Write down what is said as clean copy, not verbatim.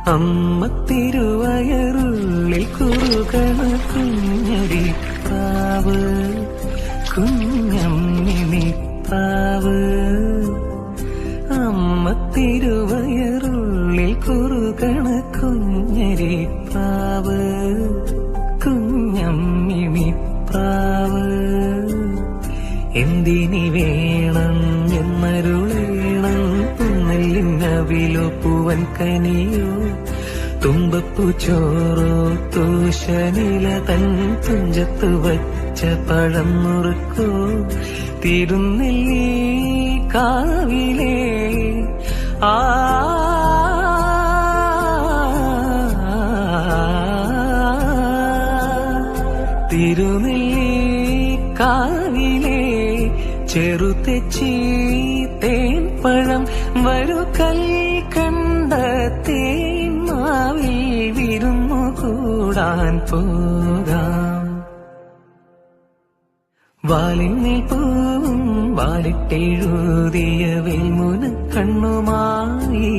അമ്മ തിരുവയറുള്ളിൽ കുറുകണ കുഞ്ഞരി പ്രാവ്, കുഞ്ഞമ്മിണി പ്രാവ്. അമ്മ തിരുവയറുള്ളിൽ കുറുകണ കുഞ്ഞരി പ്രാവ്, കുഞ്ഞമ്മിണി പ്രാവ്. എന്തിനി വേണം എന്നരുളേണം, പുന്നല്ലിനവിലോ പൂവൻ കനിയോ, തുമ്പപ്പൂ ചോറോ തൂശനില തൻ തുഞ്ചത്ത് വച്ച പഴം നുറുക്കോ, തിരുനെല്ലി കാവിലേ ആ തിരുനെല്ലി കാവിലേ ചെറുതെച്ചി തേൻ പഴം വരു കൽക്കണ്ട തേന്മാവിൽ വിരുന്നു കൂടാൻ പോകാം. വാലിന്മേൽ പൂവും വാലിട്ടെഴുതിയ വെൽമുന കണ്ണുമായി